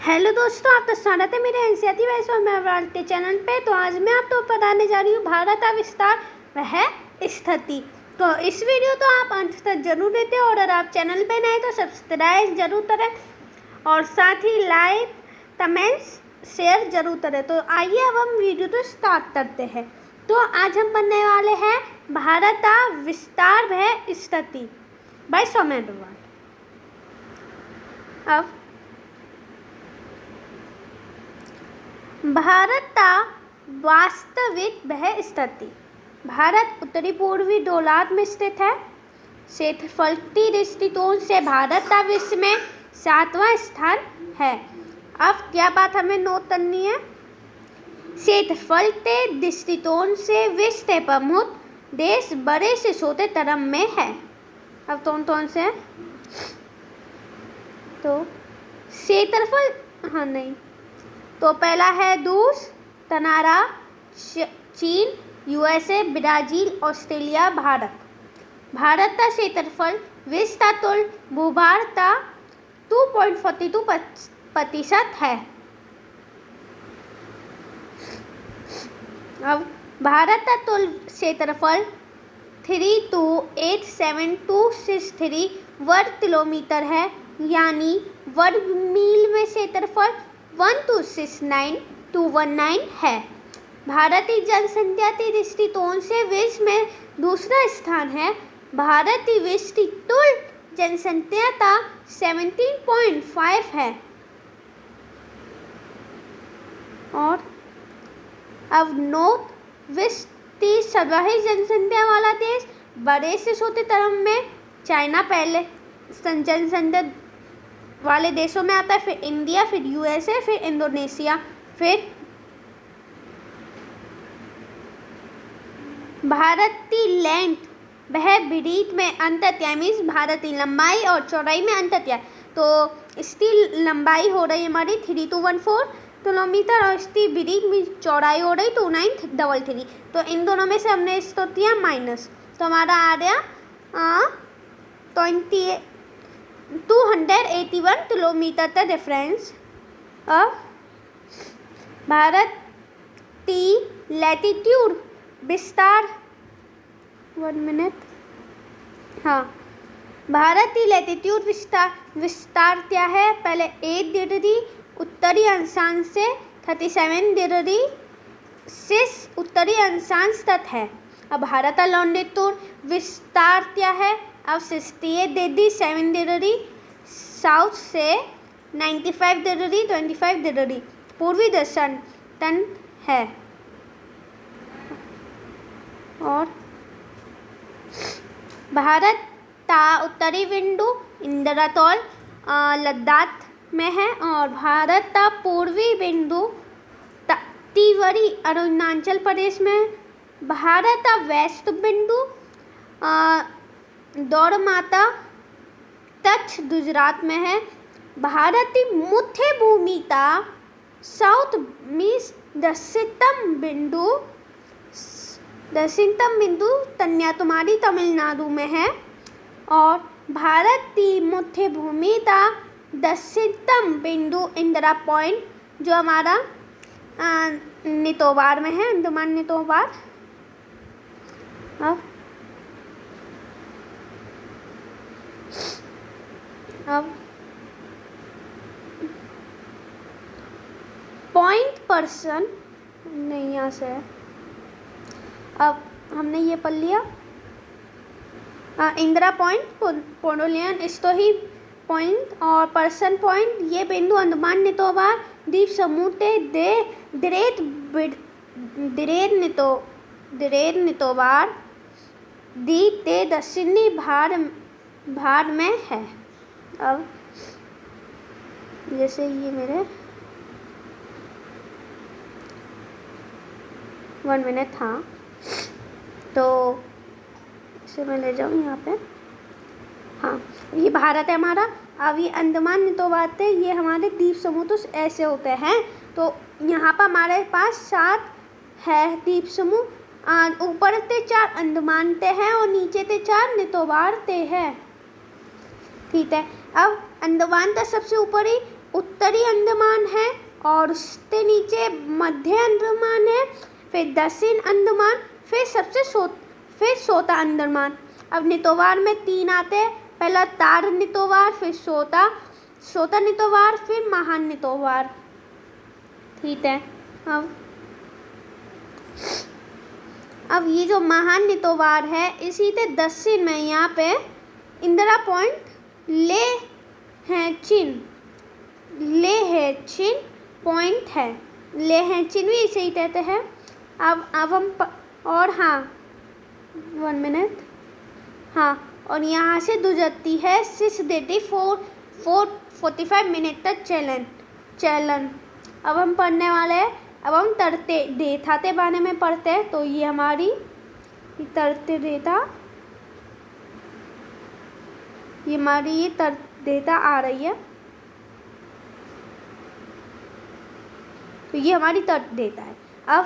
Hello दोस्तों, आपका स्वागत है मेरे एनसीईआरटी वैसे और मैं के चैनल पे। तो आज मैं आपको बताने जा रही हूँ भारत का विस्तार वह स्थिति। तो इस वीडियो तो आप अंत तक जरूर देते हो और अगर आप चैनल पे नए तो सब्सक्राइब जरूर करें और साथ ही लाइक कमेंट्स शेयर जरूर करें। तो आइए अब हम वीडियो तो स्टार्ट करते हैं। तो आज हम पढ़ने वाले हैं भारत का विस्तार वह स्थिति बाय सौम्या अग्रवाल। अब भारत का वास्तविक वह स्थिति। भारत उत्तरी पूर्वी गोलार्ध में स्थित है। क्षेत्रफल की दृष्टिकोण से भारत का विश्व में 7वां स्थान है। अब क्या बात हमें नोट करनी है, क्षेत्रफल के दृष्टिकोण से विश्व के प्रमुख देश बड़े से छोटे क्रम में है। अब कौन से हैं? तो क्षेत्रफल तो पहला है रूस, कनाडा, चीन, USA, Brazil, Australia, Bharat. Bharat का क्षेत्रफल विश्व का कुल भूभाग का 2.42% है। अब भारत का कुल क्षेत्रफल 3287263 वर्ग किलोमीटर है, यानी वर्ग मील में क्षेत्रफल 1269219 है। भारत की जनसंख्या के दृष्टिकोण से विश्व में दूसरा स्थान है। भारत की विश्व की कुल जनसंख्या का 17.5 है। और अब नॉर्थ विश्व की सर्वाधिक जनसंख्या वाला देश बड़े से छोटे क्रम में चाइना पहले जनसंख्या वाले देशों में आता है, फिर इंडिया, फिर यूएसए, फिर इंडोनेशिया, फिर भारत की लेंथ वह ब्रीथ में अंततः मीन्स भारत की लंबाई और चौड़ाई में अंततः। तो इसकी लंबाई हो रही है हमारी 3214 किलोमीटर और इसकी ब्रीथ मीन्स चौड़ाई हो रही 2933। तो इन दोनों में से हमने इसको किया माइनस, तो हमारा आ गया 281 किलोमीटर का डिफरेंस। अब भारत की लैटिट्यूड विस्तार 1 मिनट भारत की लैटिट्यूड विस्तार क्या है? पहले 8 डिग्री उत्तरी अक्षांश से 37 डिग्री 6 उत्तरी अक्षांश तक है। अब भारत का लॉन्गिट्यूड विस्तार क्या है? अब 68 डिग्री 7 डिग्री साउथ से 95 डिग्री 25 डिग्री पूर्वी दक्षिण है। और भारत का उत्तरी बिंदु इंद्रतौल लद्दाख में है और भारत का पूर्वी बिंदु तिवरी अरुणाचल प्रदेश में है। भारत का वेस्ट बिंदु दौड़माता तक्ष गुजरात में है। भारत की मध्य भूमि का साउथ मीन्स दक्षिणतम बिंदु कन्याकुमारी तमिलनाडु में है। और भारत की मध्य भूमि का दक्षिणतम बिंदु इंदिरा पॉइंट जो हमारा निकोबार में है, अंडमान निकोबार। अब पॉइंट पर्सन नहीं, यहाँ से है। अब हमने ये पढ़ लिया इंदिरा पॉइंट, पोडोलियन स्टोही पॉइंट और पर्सन पॉइंट। ये बिंदु अंडमान निकोबार द्वीप समूह के ग्रेट निकोबार द्वीप के दक्षिणी भाग में है। अब जैसे ये मेरे 1 मिनट तो इसे मैं ले जाऊँ यहाँ पे। ये भारत है हमारा। अब ये अंडमान निकोबार थे, ये हमारे द्वीप समूह तो ऐसे होते हैं। तो यहाँ पर हमारे पास 7 है द्वीप समूह, ऊपर से 4 अंडमान ते हैं और नीचे से 4 निकोबार ते हैं। ठीक है। अब अंडमान का सबसे ऊपरी उत्तरी अंडमान है और उसके नीचे मध्य अंडमान है, फिर दक्षिण अंडमान, फिर छोटा अंडमान। अब निकोबार में 3 आते हैं, पहला तार निकोबार, फिर छोटा निकोबार, फिर महान निकोबार। ठीक है। अब ये जो महान निकोबार है इसी के दक्षिण में यहाँ पे इंदिरा पॉइंट, लेहचिन पॉइंट है। लेहचिन भी इसे ही कहते हैं। अब हम और हाँ 1 मिनट, हाँ, और यहाँ से गुजरती है 445 मिनट तक चलन। अब हम पढ़ने वाले हैं, अब हम तरते डेटा के बारे में पढ़ते हैं। तो ये हमारी तरते डेटा, ये हमारी डेटा आ रही है। तो ये हमारी तट डेटा है। अब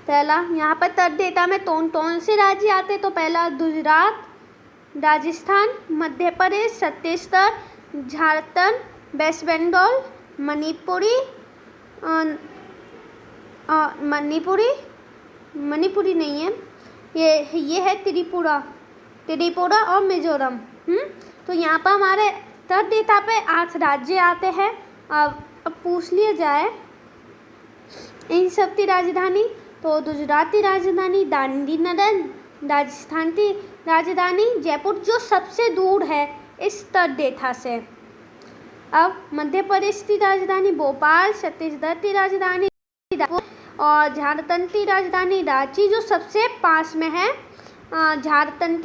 पहला यहाँ पर तट डेटा में कौन से राज्य आते हैं? तो पहला गुजरात, राजस्थान, मध्य प्रदेश, छत्तीसगढ़, झारखंड, वेस्ट बंगाल, मणिपुरी नहीं है, ये है त्रिपुरा और मिजोरम। तो यहाँ पर हमारे तट डेटा पे 8 राज्य आते हैं। अब पूछ लिया जाए इन सब की राजधानी, तो गुजरात की राजधानी गांधीनगर, राजस्थान की राजधानी जयपुर जो सबसे दूर है इस तट डेटा से। अब मध्य प्रदेश की राजधानी भोपाल, छत्तीसगढ़ की राजधानी और झारखंड की राजधानी रांची जो सबसे पास में है। झारखंड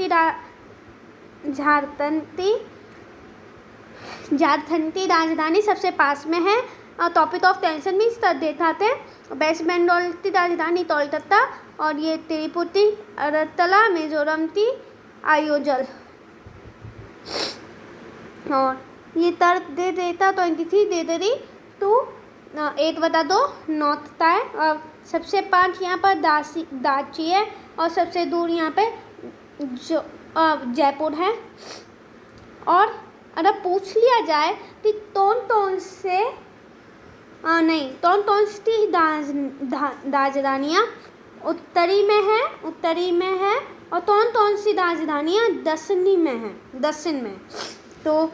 की राजधानी सबसे पास में है। टॉपिक ऑफ टेंशन मीन्स तट डेटा थे। वेस्ट बंगाल की राजधानी कोलकाता और ये तिरुपति, अगरतला, मिजोरम की आयोजल। और ये तट दे देता 23 दे दे रही तो 1/2 नॉर्थ है। और सबसे पास यहाँ पर दाची है और सबसे दूर यहाँ पे जो जयपुर है। और अगर पूछ लिया जाए कि कौन सी राजधानियाँ उत्तरी में है और कौन सी राजधानियाँ दक्षिण में। तो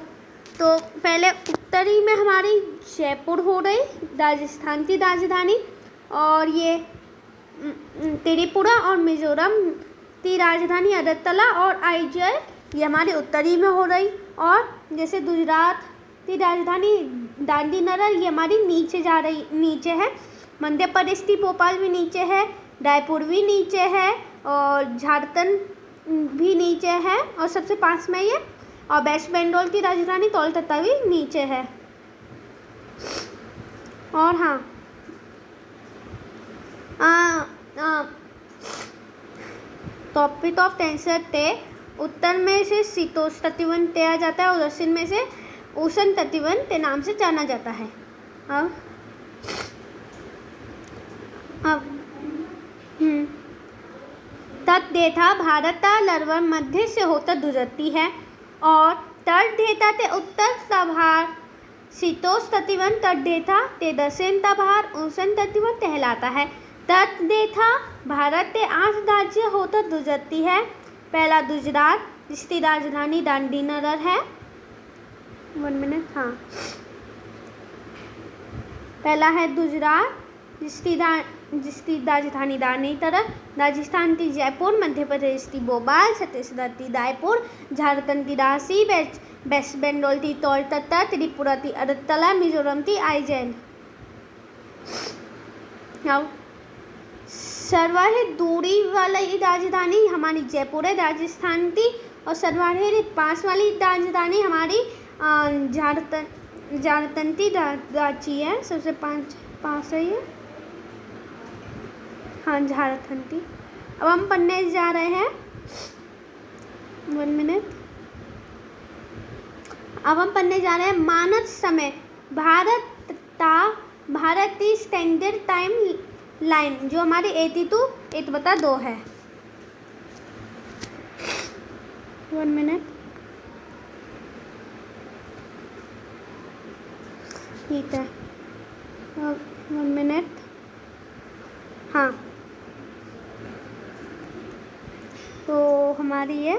पहले उत्तरी में हमारी जयपुर हो रही, राजस्थान की राजधानी, और ये त्रिपुरा और मिजोरम की राजधानी अगरतला और आइजल ये हमारी उत्तरी में हो रही। और जैसे गुजरात की राजधानी गांधीनगर ये हमारी नीचे है। मध्य प्रदेश की भोपाल भी नीचे है, रायपुर भी नीचे है और झारखंड भी नीचे है और सबसे पास में ये। और वेस्ट बंगाल की राजधानी कोलकाता भी नीचे है। और हाँ, टॉपिक ऑफ टेंशन थे उत्तर में से शीतोष्ण कटिबंध किया जाता है और दक्षिण में से उष्ण कटिबंध के नाम से जाना जाता है। अब तट डेटा भारत का लगभग मध्य से होकर गुजरती है और तट डेटा के उत्तर का भाग शीतोष्ण कटिबंध तट डेटा के दक्षिण का भाग उष्ण कटिबंध कहलाता है। तट डेटा भारत के 8 राज्य होकर गुजरती है। पहला गुजरात जिसकी राजधानी गांधीनगर है। 1 मिनट, हाँ, पहला है गुजरात जिसकी राजधानी गांधीनगर, राजस्थान की जयपुर, मध्य प्रदेश की भोपाल, छत्तीसगढ़ की रायपुर, झारखंड की रांची, वेस्ट बंगाल की कोलकाता, त्रिपुरा की अगरतला, मिजोरम की आइजल। सर्वाधिक दूरी वाली राजधानी हमारी जयपुर है राजस्थान की और सर्वाधिक पास वाली राजधानी हमारी झारखंड की रांची है। सबसे पास है ये, हाँ, झारखंड की। अब हम पढ़ने जा रहे हैं 1 मिनट। अब हम पढ़ने जा रहे हैं मानक समय भारत की स्टैंडर्ड टाइम लाइन जो हमारी 8/2 है। 1 मिनट। ठीक है, 1 मिनट। हाँ, तो हमारी ये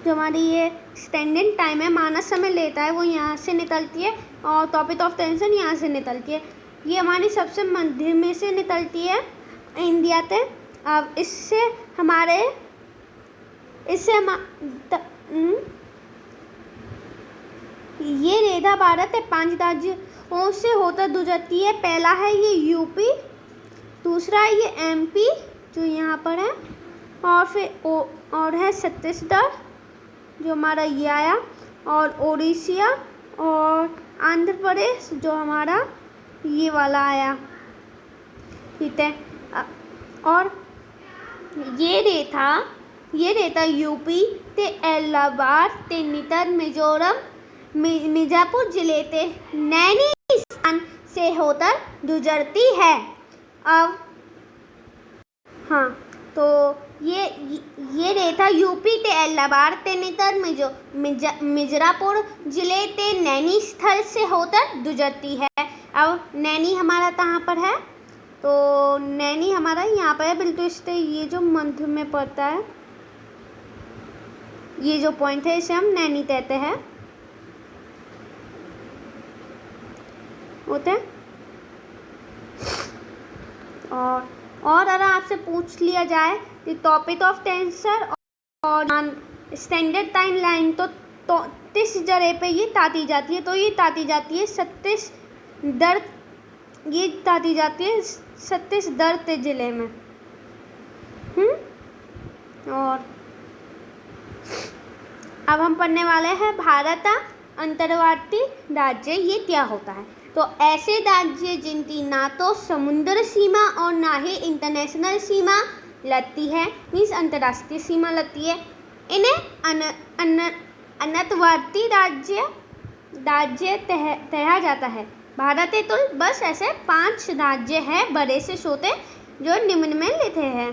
जो हमारी ये स्टैंडिंग टाइम है, मानक समय लेता है, वो यहाँ से निकलती है और टॉपिक ऑफ टेंशन यहाँ से निकलती है। ये हमारी सबसे मध्य में से निकलती है इंडिया से। अब इससे ये रेखा भारत है 5 राज्यों से होकर गुजरती है। पहला है ये यूपी, दूसरा है ये एमपी जो यहाँ पर है, और फिर और है छत्तीसगढ़ जो हमारा ये आया, और उड़ीसा और आंध्र प्रदेश जो हमारा ये वाला आया। ठीक है, और ये रेता यूपी ते इलाहाबाद ते नितर मिजोरम मिर्जापुर जिले ते नैनीताल से होकर गुजरती है। अब हाँ, तो ये रेखा यूपी ते इलाहाबाद ते नितर मिर्जापुर जिले ते नैनीताल से होकर गुजरती है। अब नैनी हमारा कहाँ पर है? तो नैनी हमारा यहाँ पर है बिल्कुल इस ये जो मध्य में पड़ता है, ये जो पॉइंट है इसे हम नैनी कहते हैं। होते हैं। और अगर आपसे पूछ लिया जाए कि टॉपिक ऑफ टेंसर और स्टैंडर्ड टाइम लाइन तो 30 जगह पे ये ताती जाती है, तो ये ताती जाती है 36 दर, ये ताती जाती है 36 दर्द जिले में। और अब हम पढ़ने वाले हैं भारत अंतर्वर्ती राज्य ये क्या होता है। तो ऐसे राज्य जिनकी ना तो समुद्र सीमा और ना ही इंटरनेशनल सीमा लगती है, मीन्स अंतर्राष्ट्रीय सीमा लगती है, इन्हें अंतर्वर्ती राज्य कहा जाता है। भारत तो बस ऐसे 5 राज्य हैं बड़े से छोटे जो निम्न में लिखे हैं।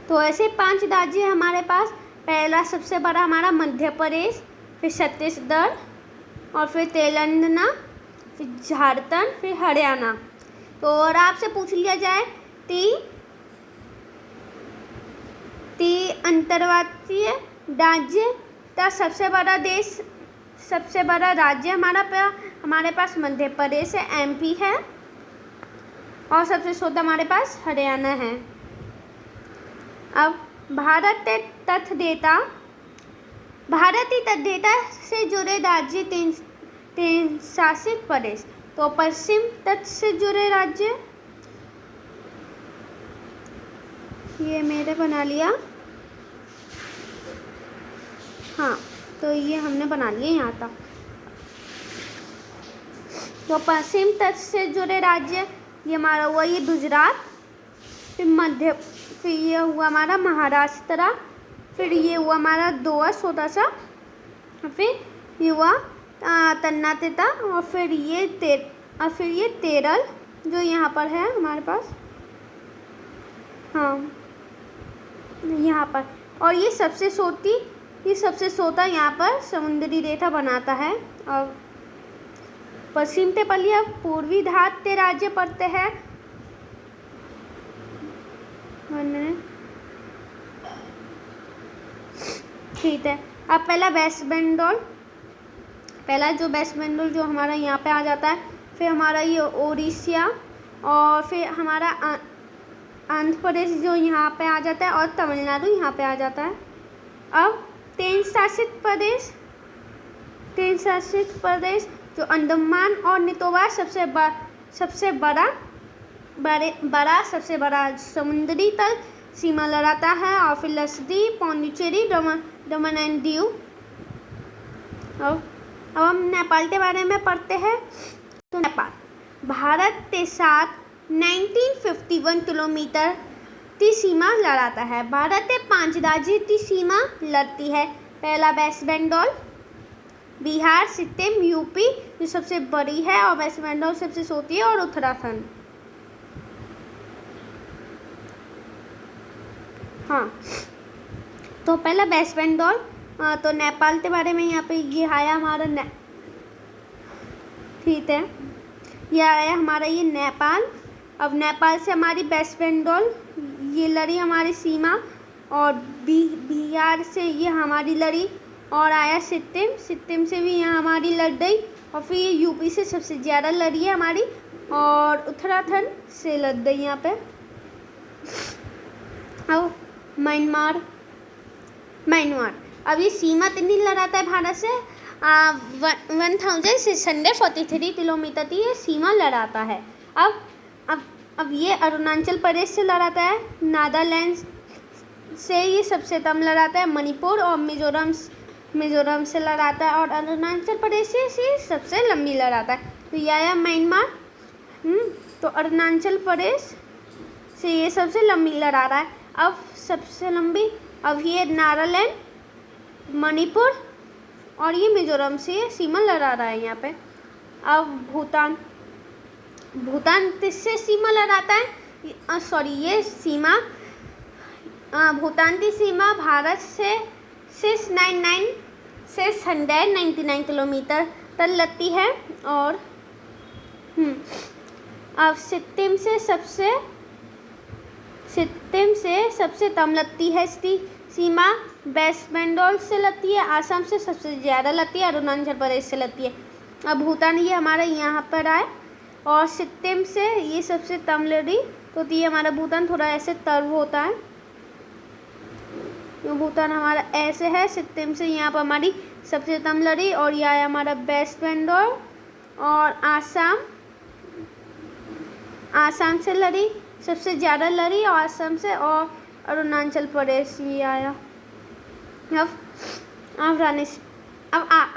तो ऐसे 5 राज्य हमारे पास, पहला सबसे बड़ा हमारा मध्य प्रदेश, फिर छत्तीसगढ़, और फिर तेलंगाना, फिर झारखंड, फिर हरियाणा। तो और आपसे पूछ लिया जाए अंतर्राष्ट्रीय राज्य का सबसे बड़ा राज्य हमारे पास मध्य प्रदेश है, एमपी है, और सबसे छोटा हमारे पास हरियाणा है। अब भारतीय तथ डेटा से जुड़े राज्य 3 शासित प्रदेश। तो पश्चिम तट से जुड़े राज्य ये मैंने बना लिया, हाँ, तो ये हमने बना लिया यहाँ तक। तो पश्चिम तट से जुड़े राज्य ये हमारा हुआ ये गुजरात, फिर ये हुआ हमारा महाराष्ट्र, फिर ये हुआ हमारा गोवा छोटा सा, फिर ये हुआ कर्नाटक, और फिर ये केरल जो यहाँ पर है हमारे पास, हाँ यहाँ पर, और ये सबसे छोटा यहाँ पर समुद्री रेखा बनाता है। और पश्चिम ते पलिया पूर्वी घाट के राज्य पड़ते हैं। ठीक है, अब पहला वेस्ट बंगाल जो हमारा यहाँ पे आ जाता है, फिर हमारा ये उड़ीसा, और फिर हमारा आंध्र प्रदेश जो यहाँ पे आ जाता है, और तमिलनाडु यहाँ पे आ जाता है। अब 3 शासित प्रदेश जो अंडमान और निकोबार सबसे बड़ा समुद्री तल सीमा लड़ाता है, और फिर लक्षद्वीप, पौंडीचेरी, दमन एंड दीव। अब हम नेपाल के बारे में पढ़ते हैं। तो नेपाल भारत के साथ 1951 किलोमीटर की सीमा लड़ाता है। भारत के 5 राज्य की सीमा लड़ती है। पहला वेस्ट बंगाल, बिहार, सिक्किम, यूपी जो सबसे बड़ी है, और वेस्ट बंगाल सबसे छोटी है, और उत्तराखंड। हाँ, तो पहला वेस्ट बंगाल, तो नेपाल के बारे में यहाँ पे ये आया हमारा ठीक है, यह आया हमारा ये नेपाल। अब नेपाल से हमारी वेस्ट बंगाल ये लड़ी हमारी सीमा, और बिहार से ये हमारी लड़ी, और आया सिक्किम, सिक्किम से भी यहाँ हमारी लड़ गई, और फिर ये यूपी से सबसे ज़्यादा लड़ी है हमारी, और उत्तराखंड से लड़ गई यहाँ पे। अब म्यांमार, अब ये सीमा कितनी लड़ाता है भारत से, 1643 किलोमीटर की ये सीमा लड़ाता है। अब ये अरुणाचल प्रदेश से लड़ाता है, नागालैंड से ये सबसे कम लड़ाता है, मणिपुर और मिजोरम से लड़ाता है, और अरुणाचल प्रदेश से सबसे लंबी लड़ाता है। तो यह आया म्यांमार। तो अरुणाचल प्रदेश से ये सबसे लंबी लड़ा रहा है। अब सबसे लंबी, अब ये नागालैंड, मणिपुर और ये मिजोरम से ये सीमा लड़ा रहा है यहाँ पे। अब भूटान किससे सीमा लड़ाता है, ये सीमा भूटान की सीमा भारत से 699 किलोमीटर तक लगती है। और अब सिक्किम से सबसे कम लगती है इसकी सीमा, वेस्ट बंगाल से लगती है, आसाम से सबसे ज़्यादा लगती है, अरुणाचल प्रदेश से लगती है। अब भूटान ये हमारा यहाँ पर आए, और सिक्किम से ये सबसे कम लड़ी, तो ये हमारा भूटान थोड़ा ऐसे कर्व होता है, तो भूटान हमारा ऐसे है, सिक्किम से यहाँ पर हमारी सबसे कम लड़ी, और यह है हमारा वेस्ट बंगाल, और आसाम से लड़ी सबसे ज़्यादा लड़ी, और आसाम से, और अरुणाचल प्रदेश ये आया। अब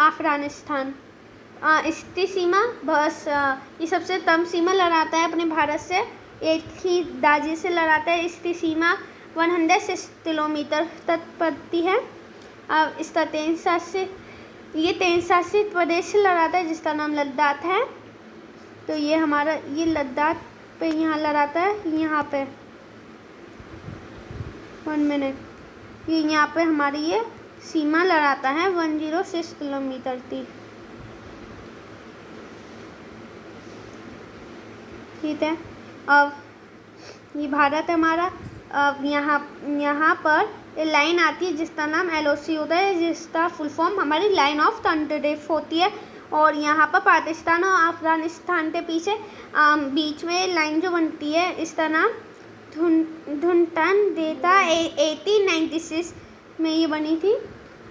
अफगानिस्तान, इसकी सीमा बस ये सबसे कम सीमा लड़ाता है अपने भारत से, एक ही राज्य से लड़ाता है। इसकी सीमा 106 किलोमीटर तक पड़ती है। अब इसका केंद्रशासित प्रदेश से लड़ाता है जिसका नाम लद्दाख है। तो ये हमारा ये लद्दाख पे यहाँ लड़ाता है, यहाँ पे 1 मिनट, ये यहाँ पे हमारी ये सीमा लड़ाता है 106 किलोमीटर की। ठीक है, अब ये भारत है हमारा। अब यहाँ पर ये लाइन आती है जिसका नाम LOC होता है, जिसका फुल फॉर्म हमारी लाइन ऑफ कंट्रीफ होती है। और यहाँ पर पाकिस्तान और अफगानिस्तान के पीछे बीच में लाइन जो बनती है इसका नाम धुनटन डेटा 1896 में ये बनी थी।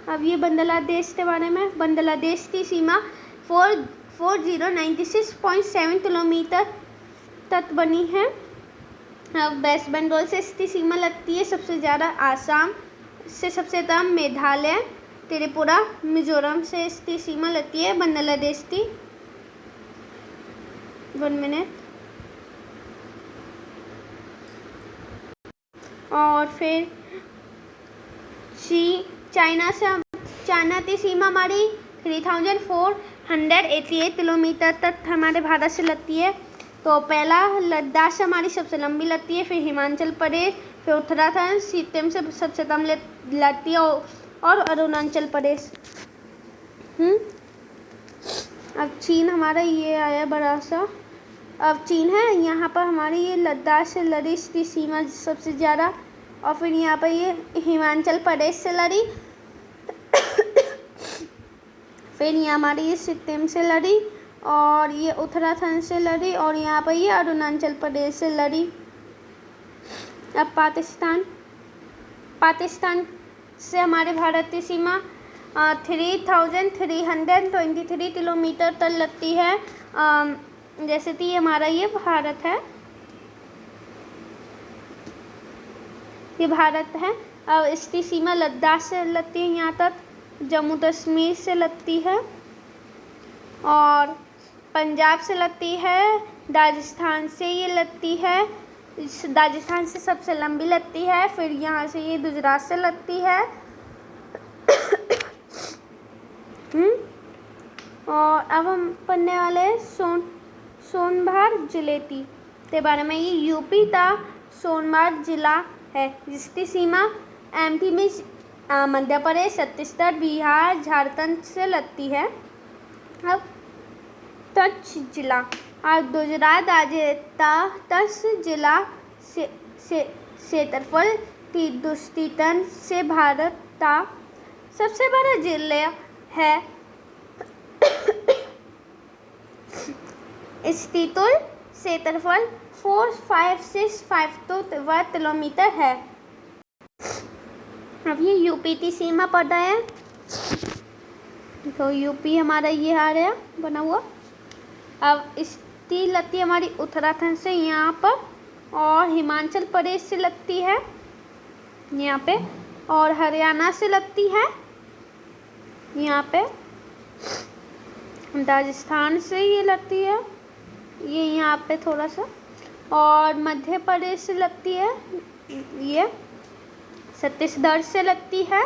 अब ये बांग्लादेश के बारे में, बांग्लादेश की सीमा 4096.7 किलोमीटर तक बनी है। अब वेस्ट बंगाल से इसकी सीमा लगती है सबसे ज़्यादा, आसाम से सबसे कम मेघालय, त्रिपुरा, मिजोरम से इसकी सीमा लगती है बांग्लादेश की। 1 मिनट। और फिर चाइना की सीमा हमारी 3488 किलोमीटर तक हमारे भारत से लगती है। तो पहला लद्दाख से हमारी सबसे लंबी लगती है, फिर हिमाचल प्रदेश, फिर उत्तराखंड, सिक्किम से सबसे कम लगती है, और अरुणाचल प्रदेश। अब चीन हमारा ये आया बड़ा सा। अब चीन है, यहाँ पर हमारी ये लद्दाख से लड़ी इसकी सीमा सबसे ज़्यादा, और फिर यहाँ पर ये हिमाचल प्रदेश से लड़ी, फिर यहाँ हमारी ये सिक्किम से लड़ी, और ये उत्तराखंड से लड़ी, और यहाँ पर ये अरुणाचल प्रदेश से लड़ी। अब पाकिस्तान से हमारे भारत की सीमा 3323 किलोमीटर तक लगती है। जैसे कि हमारा ये भारत है, ये भारत है। अब इसकी सीमा लद्दाख से लगती है यहाँ तक, जम्मू कश्मीर से लगती है, और पंजाब से लगती है, राजस्थान से ये लगती है, राजस्थान से सबसे लंबी लगती है, फिर यहाँ से ये गुजरात से लगती है। और अब हम पढ़ने वाले हैं सोनभद्र जिले के बारे में। ये यूपी का सोनभद्र जिला है जिसकी सीमा MP में मध्य प्रदेश, छत्तीसगढ़, बिहार, झारखंड से लगती है। अब कच्छ जिला और गुजरात राज्य तस जिला से क्षेत्रफल 3 से भारत का सबसे बड़ा जिला है। स्थितुल क्षेत्रफल 4565 वर्ग किलोमीटर है। अब ये यूपी की सीमा पड़ रहा है, तो यूपी हमारा ये आ रहा बना हुआ। अब इसकी लगती है हमारी उत्तराखंड से यहाँ पर, और हिमाचल प्रदेश से लगती है यहाँ पे, और हरियाणा से लगती है यहाँ पे, राजस्थान से ये लगती है ये यहाँ पे थोड़ा सा, और मध्य प्रदेश से लगती है ये, छत्तीसगढ़ से लगती है,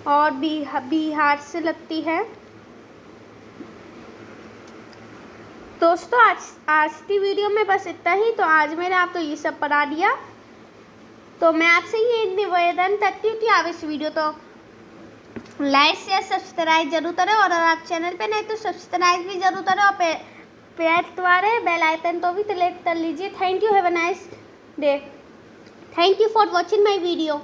और बिहार से लगती है। दोस्तों आज की वीडियो में बस इतना ही। तो आज मैंने आपको ये सब पढ़ा दिया। तो मैं आपसे ये निवेदन करती हूँ कि आप इस वीडियो तो लाइक शेयर सब्सक्राइब जरूर करें, और अगर आप चैनल पे नहीं तो सब्सक्राइब भी जरूर करें, और पेड़ द्वारा बेल आइकन तो भी क्लिक कर लीजिए। Thank you, have a nice day. Thank you for watching my video.